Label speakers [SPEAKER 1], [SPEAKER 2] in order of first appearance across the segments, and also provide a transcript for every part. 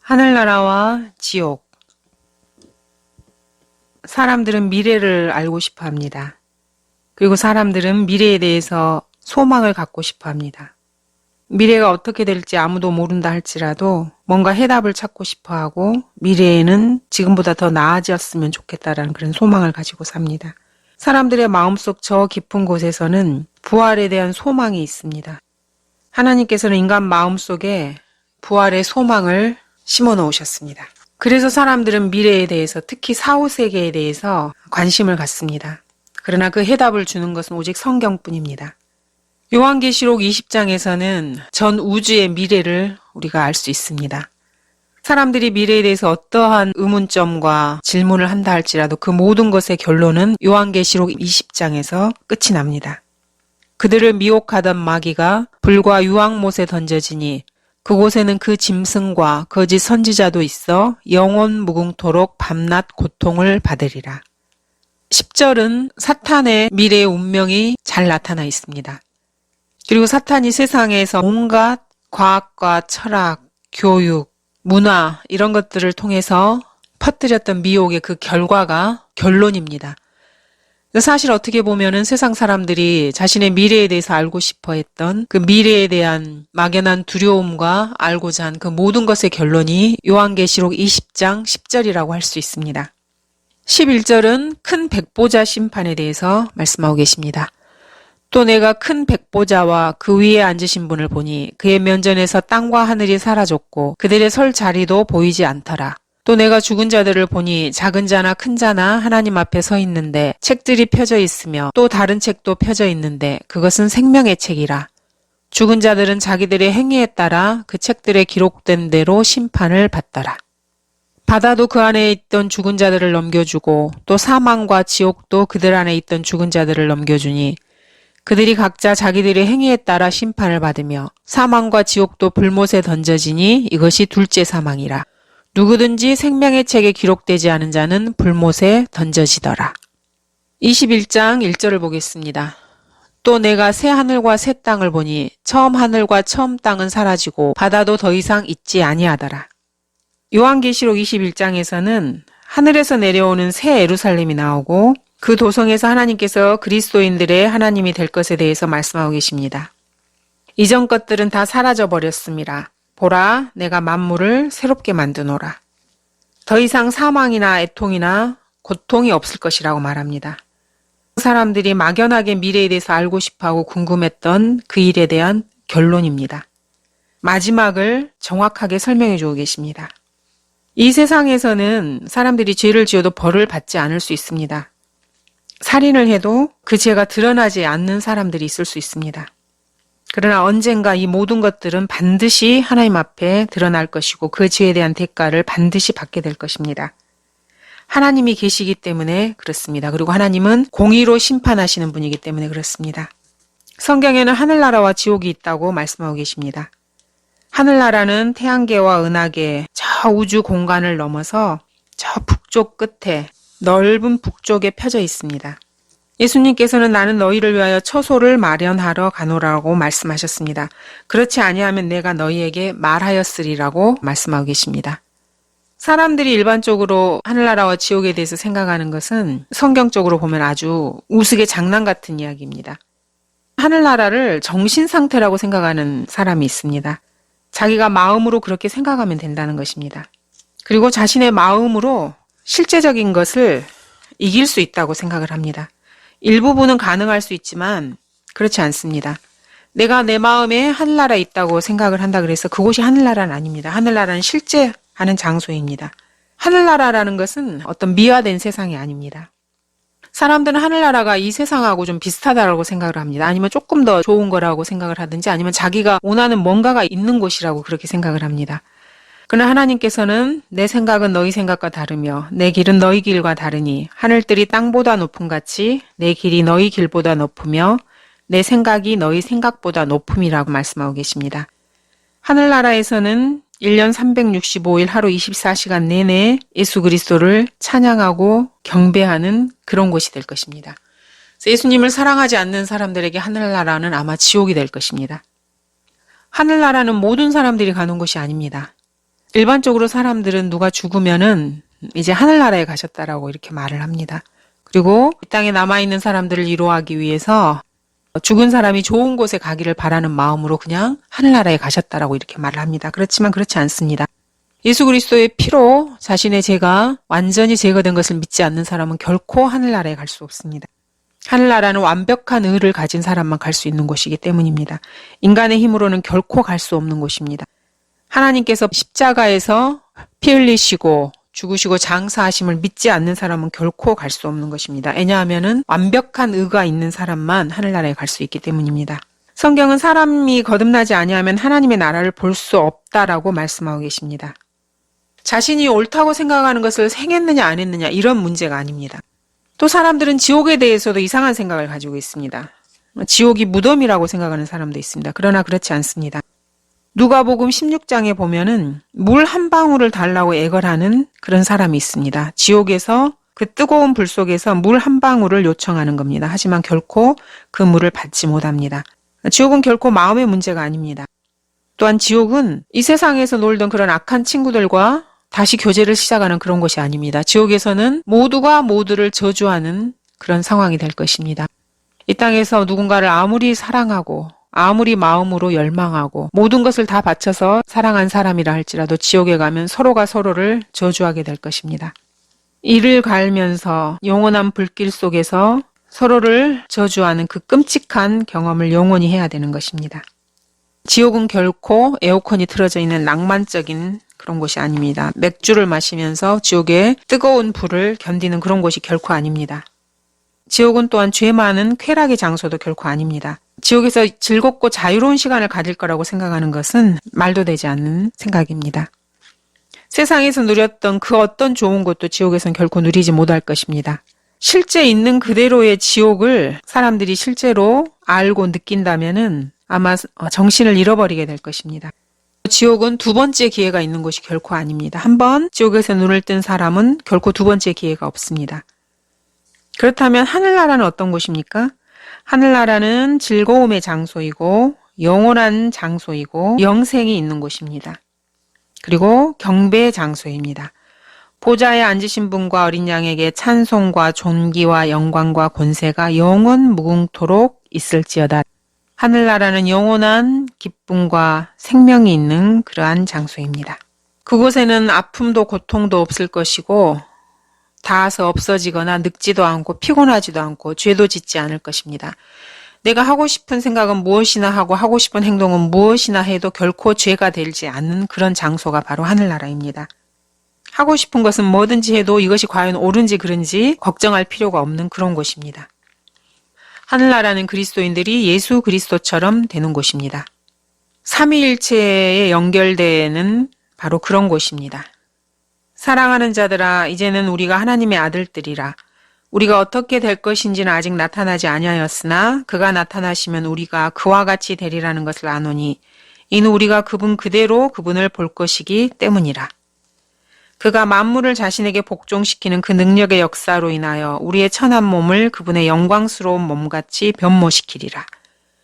[SPEAKER 1] 하늘나라와 지옥. 사람들은 미래를 알고 싶어 합니다. 그리고 사람들은 미래에 대해서 소망을 갖고 싶어 합니다. 미래가 어떻게 될지 아무도 모른다 할지라도 뭔가 해답을 찾고 싶어 하고 미래에는 지금보다 더 나아졌으면 좋겠다라는 그런 소망을 가지고 삽니다. 사람들의 마음속 저 깊은 곳에서는 부활에 대한 소망이 있습니다. 하나님께서는 인간 마음속에 부활의 소망을 심어 놓으셨습니다. 그래서 사람들은 미래에 대해서 특히 사후세계에 대해서 관심을 갖습니다. 그러나 그 해답을 주는 것은 오직 성경뿐입니다. 요한계시록 20장에서는 전 우주의 미래를 우리가 알 수 있습니다. 사람들이 미래에 대해서 어떠한 의문점과 질문을 한다 할지라도 그 모든 것의 결론은 요한계시록 20장에서 끝이 납니다. 그들을 미혹하던 마귀가 불과 유황못에 던져지니 그곳에는 그 짐승과 거짓 선지자도 있어 영원 무궁토록 밤낮 고통을 받으리라. 10절은 사탄의 미래의 운명이 잘 나타나 있습니다. 그리고 사탄이 세상에서 온갖 과학과 철학, 교육, 문화 이런 것들을 통해서 퍼뜨렸던 미혹의 그 결과가 결론입니다. 사실 어떻게 보면은 세상 사람들이 자신의 미래에 대해서 알고 싶어 했던 그 미래에 대한 막연한 두려움과 알고자 한 그 모든 것의 결론이 요한계시록 20장 10절이라고 할 수 있습니다. 11절은 큰 백보자 심판에 대해서 말씀하고 계십니다. 또 내가 큰 백보자와 그 위에 앉으신 분을 보니 그의 면전에서 땅과 하늘이 사라졌고 그들의 설 자리도 보이지 않더라. 또 내가 죽은 자들을 보니 작은 자나 큰 자나 하나님 앞에 서 있는데 책들이 펴져 있으며 또 다른 책도 펴져 있는데 그것은 생명의 책이라. 죽은 자들은 자기들의 행위에 따라 그 책들에 기록된 대로 심판을 받더라. 바다도 그 안에 있던 죽은 자들을 넘겨주고 또 사망과 지옥도 그들 안에 있던 죽은 자들을 넘겨주니 그들이 각자 자기들의 행위에 따라 심판을 받으며 사망과 지옥도 불못에 던져지니 이것이 둘째 사망이라. 누구든지 생명의 책에 기록되지 않은 자는 불못에 던져지더라. 21장 1절을 보겠습니다. 또 내가 새 하늘과 새 땅을 보니 처음 하늘과 처음 땅은 사라지고 바다도 더 이상 있지 아니하더라. 요한계시록 21장에서는 하늘에서 내려오는 새 예루살렘이 나오고 그 도성에서 하나님께서 그리스도인들의 하나님이 될 것에 대해서 말씀하고 계십니다. 이전 것들은 다 사라져 버렸습니다. 보라, 내가 만물을 새롭게 만드노라. 더 이상 사망이나 애통이나 고통이 없을 것이라고 말합니다. 사람들이 막연하게 미래에 대해서 알고 싶어하고 궁금했던 그 일에 대한 결론입니다. 마지막을 정확하게 설명해 주고 계십니다. 이 세상에서는 사람들이 죄를 지어도 벌을 받지 않을 수 있습니다. 살인을 해도 그 죄가 드러나지 않는 사람들이 있을 수 있습니다. 그러나 언젠가 이 모든 것들은 반드시 하나님 앞에 드러날 것이고 그 죄에 대한 대가를 반드시 받게 될 것입니다. 하나님이 계시기 때문에 그렇습니다. 그리고 하나님은 공의로 심판하시는 분이기 때문에 그렇습니다. 성경에는 하늘나라와 지옥이 있다고 말씀하고 계십니다. 하늘나라는 태양계와 은하계, 저 우주 공간을 넘어서 저 북쪽 끝에 넓은 북쪽에 펴져 있습니다. 예수님께서는 나는 너희를 위하여 처소를 마련하러 가노라고 말씀하셨습니다. 그렇지 아니하면 내가 너희에게 말하였으리라고 말씀하고 계십니다. 사람들이 일반적으로 하늘나라와 지옥에 대해서 생각하는 것은 성경적으로 보면 아주 우스개 장난 같은 이야기입니다. 하늘나라를 정신상태라고 생각하는 사람이 있습니다. 자기가 마음으로 그렇게 생각하면 된다는 것입니다. 그리고 자신의 마음으로 실제적인 것을 이길 수 있다고 생각을 합니다. 일부분은 가능할 수 있지만 그렇지 않습니다. 내가 내 마음에 하늘나라에 있다고 생각을 한다 그래서 그곳이 하늘나라는 아닙니다. 하늘나라는 실제 하는 장소입니다. 하늘나라라는 것은 어떤 미화된 세상이 아닙니다. 사람들은 하늘나라가 이 세상하고 좀 비슷하다고 생각을 합니다. 아니면 조금 더 좋은 거라고 생각을 하든지 아니면 자기가 원하는 뭔가가 있는 곳이라고 그렇게 생각을 합니다. 그러나 하나님께서는 내 생각은 너희 생각과 다르며 내 길은 너희 길과 다르니 하늘들이 땅보다 높음 같이 내 길이 너희 길보다 높으며 내 생각이 너희 생각보다 높음이라고 말씀하고 계십니다. 하늘나라에서는 1년 365일 하루 24시간 내내 예수 그리스도를 찬양하고 경배하는 그런 곳이 될 것입니다. 예수님을 사랑하지 않는 사람들에게 하늘나라는 아마 지옥이 될 것입니다. 하늘나라는 모든 사람들이 가는 곳이 아닙니다. 일반적으로 사람들은 누가 죽으면은 이제 하늘나라에 가셨다라고 이렇게 말을 합니다. 그리고 이 땅에 남아있는 사람들을 위로하기 위해서 죽은 사람이 좋은 곳에 가기를 바라는 마음으로 그냥 하늘나라에 가셨다라고 이렇게 말을 합니다. 그렇지만 그렇지 않습니다. 예수 그리스도의 피로 자신의 죄가 완전히 제거된 것을 믿지 않는 사람은 결코 하늘나라에 갈 수 없습니다. 하늘나라는 완벽한 의를 가진 사람만 갈 수 있는 곳이기 때문입니다. 인간의 힘으로는 결코 갈 수 없는 곳입니다. 하나님께서 십자가에서 피 흘리시고 죽으시고 장사하심을 믿지 않는 사람은 결코 갈 수 없는 것입니다. 왜냐하면 완벽한 의가 있는 사람만 하늘나라에 갈 수 있기 때문입니다. 성경은 사람이 거듭나지 아니하면 하나님의 나라를 볼 수 없다라고 말씀하고 계십니다. 자신이 옳다고 생각하는 것을 행했느냐 안 했느냐 이런 문제가 아닙니다. 또 사람들은 지옥에 대해서도 이상한 생각을 가지고 있습니다. 지옥이 무덤이라고 생각하는 사람도 있습니다. 그러나 그렇지 않습니다. 누가복음 16장에 보면은 물 한 방울을 달라고 애걸하는 그런 사람이 있습니다. 지옥에서 그 뜨거운 불 속에서 물 한 방울을 요청하는 겁니다. 하지만 결코 그 물을 받지 못합니다. 지옥은 결코 마음의 문제가 아닙니다. 또한 지옥은 이 세상에서 놀던 그런 악한 친구들과 다시 교제를 시작하는 그런 곳이 아닙니다. 지옥에서는 모두가 모두를 저주하는 그런 상황이 될 것입니다. 이 땅에서 누군가를 아무리 사랑하고 아무리 마음으로 열망하고 모든 것을 다 바쳐서 사랑한 사람이라 할지라도 지옥에 가면 서로가 서로를 저주하게 될 것입니다. 이를 갈면서 영원한 불길 속에서 서로를 저주하는 그 끔찍한 경험을 영원히 해야 되는 것입니다. 지옥은 결코 에어컨이 틀어져 있는 낭만적인 그런 곳이 아닙니다. 맥주를 마시면서 지옥의 뜨거운 불을 견디는 그런 곳이 결코 아닙니다. 지옥은 또한 죄 많은 쾌락의 장소도 결코 아닙니다. 지옥에서 즐겁고 자유로운 시간을 가질 거라고 생각하는 것은 말도 되지 않는 생각입니다. 세상에서 누렸던 그 어떤 좋은 것도 지옥에서는 결코 누리지 못할 것입니다. 실제 있는 그대로의 지옥을 사람들이 실제로 알고 느낀다면은 아마 정신을 잃어버리게 될 것입니다. 지옥은 두 번째 기회가 있는 곳이 결코 아닙니다. 한번 지옥에서 눈을 뜬 사람은 결코 두 번째 기회가 없습니다. 그렇다면 하늘나라는 어떤 곳입니까? 하늘나라는 즐거움의 장소이고 영원한 장소이고 영생이 있는 곳입니다. 그리고 경배의 장소입니다. 보좌에 앉으신 분과 어린 양에게 찬송과 존귀와 영광과 권세가 영원 무궁토록 있을지어다. 하늘나라는 영원한 기쁨과 생명이 있는 그러한 장소입니다. 그곳에는 아픔도 고통도 없을 것이고 닿아서 없어지거나 늙지도 않고 피곤하지도 않고 죄도 짓지 않을 것입니다. 내가 하고 싶은 생각은 무엇이나 하고 하고 싶은 행동은 무엇이나 해도 결코 죄가 되지 않는 그런 장소가 바로 하늘나라입니다. 하고 싶은 것은 뭐든지 해도 이것이 과연 옳은지 그른지 걱정할 필요가 없는 그런 곳입니다. 하늘나라는 그리스도인들이 예수 그리스도처럼 되는 곳입니다. 삼위일체에 연결되는 바로 그런 곳입니다. 사랑하는 자들아, 이제는 우리가 하나님의 아들들이라. 우리가 어떻게 될 것인지는 아직 나타나지 아니하였으나 그가 나타나시면 우리가 그와 같이 되리라는 것을 아노니 이는 우리가 그분 그대로 그분을 볼 것이기 때문이라. 그가 만물을 자신에게 복종시키는 그 능력의 역사로 인하여 우리의 천한 몸을 그분의 영광스러운 몸같이 변모시키리라.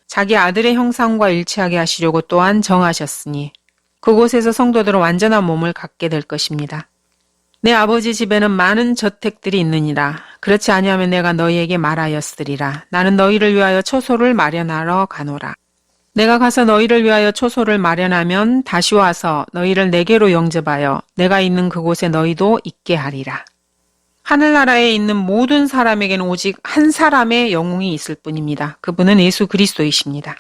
[SPEAKER 1] 자기 아들의 형상과 일치하게 하시려고 또한 정하셨으니 그곳에서 성도들은 완전한 몸을 갖게 될 것입니다. 내 아버지 집에는 많은 저택들이 있느니라. 그렇지 아니하면 내가 너희에게 말하였으리라. 나는 너희를 위하여 초소를 마련하러 가노라. 내가 가서 너희를 위하여 초소를 마련하면 다시 와서 너희를 내게로 영접하여 내가 있는 그곳에 너희도 있게 하리라. 하늘나라에 있는 모든 사람에게는 오직 한 사람의 영웅이 있을 뿐입니다. 그분은 예수 그리스도이십니다.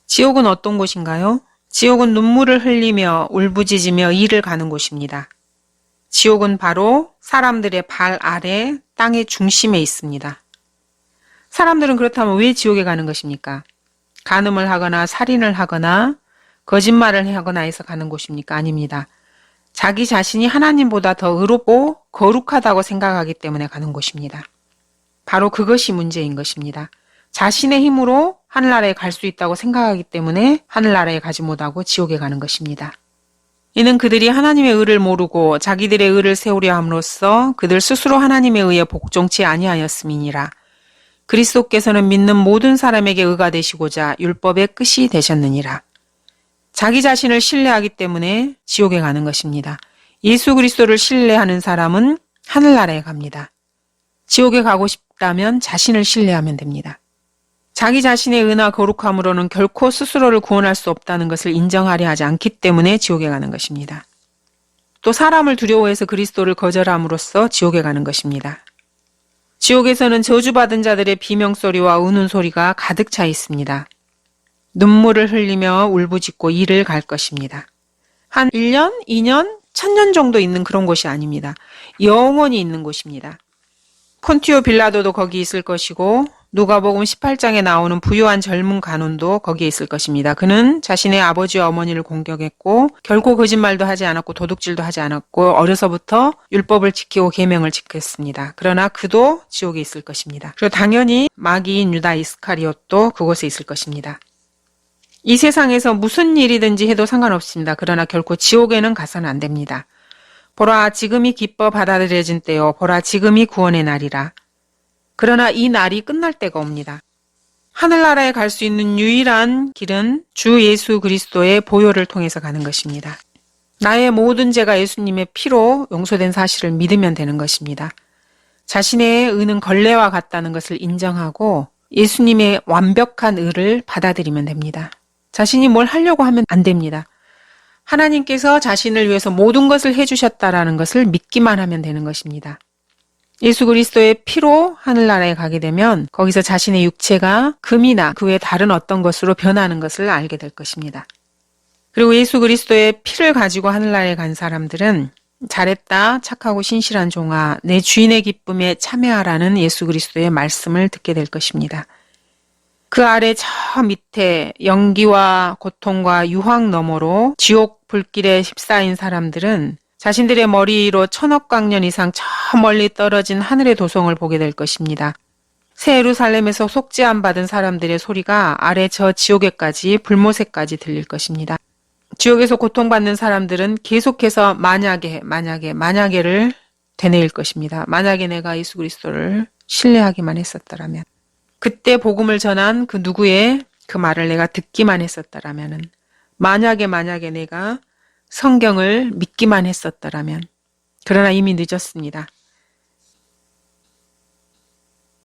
[SPEAKER 1] 지옥은 어떤 곳인가요? 지옥은 눈물을 흘리며 울부짖으며 이를 가는 곳입니다. 지옥은 바로 사람들의 발 아래 땅의 중심에 있습니다. 사람들은 그렇다면 왜 지옥에 가는 것입니까? 간음을 하거나 살인을 하거나 거짓말을 하거나 해서 가는 곳입니까? 아닙니다. 자기 자신이 하나님보다 더 의롭고 거룩하다고 생각하기 때문에 가는 곳입니다. 바로 그것이 문제인 것입니다. 자신의 힘으로 하늘나라에 갈 수 있다고 생각하기 때문에 하늘나라에 가지 못하고 지옥에 가는 것입니다. 이는 그들이 하나님의 의를 모르고 자기들의 의를 세우려 함으로써 그들 스스로 하나님에 의해 복종치 아니하였음이니라. 그리스도께서는 믿는 모든 사람에게 의가 되시고자 율법의 끝이 되셨느니라. 자기 자신을 신뢰하기 때문에 지옥에 가는 것입니다. 예수 그리스도를 신뢰하는 사람은 하늘나라에 갑니다. 지옥에 가고 싶다면 자신을 신뢰하면 됩니다. 자기 자신의 의나 거룩함으로는 결코 스스로를 구원할 수 없다는 것을 인정하려 하지 않기 때문에 지옥에 가는 것입니다. 또 사람을 두려워해서 그리스도를 거절함으로써 지옥에 가는 것입니다. 지옥에서는 저주받은 자들의 비명소리와 우는 소리가 가득 차 있습니다. 눈물을 흘리며 울부짖고 이를 갈 것입니다. 한 1년, 2년, 1000년 정도 있는 그런 곳이 아닙니다. 영원히 있는 곳입니다. 폰티오 빌라도도 거기 있을 것이고 누가복음 18장에 나오는 부유한 젊은 간원도 거기에 있을 것입니다. 그는 자신의 아버지와 어머니를 공격했고 결코 거짓말도 하지 않았고 도둑질도 하지 않았고 어려서부터 율법을 지키고 계명을 지켰습니다. 그러나 그도 지옥에 있을 것입니다. 그리고 당연히 마귀인 유다 이스카리옷도 그곳에 있을 것입니다. 이 세상에서 무슨 일이든지 해도 상관없습니다. 그러나 결코 지옥에는 가서는 안 됩니다. 보라, 지금이 기뻐 받아들여진 때요. 보라, 지금이 구원의 날이라. 그러나 이 날이 끝날 때가 옵니다. 하늘나라에 갈 수 있는 유일한 길은 주 예수 그리스도의 보혈을 통해서 가는 것입니다. 나의 모든 죄가 예수님의 피로 용서된 사실을 믿으면 되는 것입니다. 자신의 의는 걸레와 같다는 것을 인정하고 예수님의 완벽한 의를 받아들이면 됩니다. 자신이 뭘 하려고 하면 안 됩니다. 하나님께서 자신을 위해서 모든 것을 해주셨다라는 것을 믿기만 하면 되는 것입니다. 예수 그리스도의 피로 하늘나라에 가게 되면 거기서 자신의 육체가 금이나 그 외 다른 어떤 것으로 변하는 것을 알게 될 것입니다. 그리고 예수 그리스도의 피를 가지고 하늘나라에 간 사람들은 잘했다, 착하고 신실한 종아, 내 주인의 기쁨에 참여하라는 예수 그리스도의 말씀을 듣게 될 것입니다. 그 아래 저 밑에 연기와 고통과 유황 너머로 지옥 불길에 휩싸인 사람들은 자신들의 머리로 1000억 광년 이상 저 멀리 떨어진 하늘의 도성을 보게 될 것입니다. 새 예루살렘에서 속죄함 받은 사람들의 소리가 아래 저 지옥에까지 불모세까지 들릴 것입니다. 지옥에서 고통받는 사람들은 계속해서 만약에를 되뇌일 것입니다. 만약에 내가 예수 그리스도를 신뢰하기만 했었더라면, 그때 복음을 전한 그 누구의 그 말을 내가 듣기만 했었더라면, 만약에 내가 성경을 믿기만 했었더라면, 그러나 이미 늦었습니다.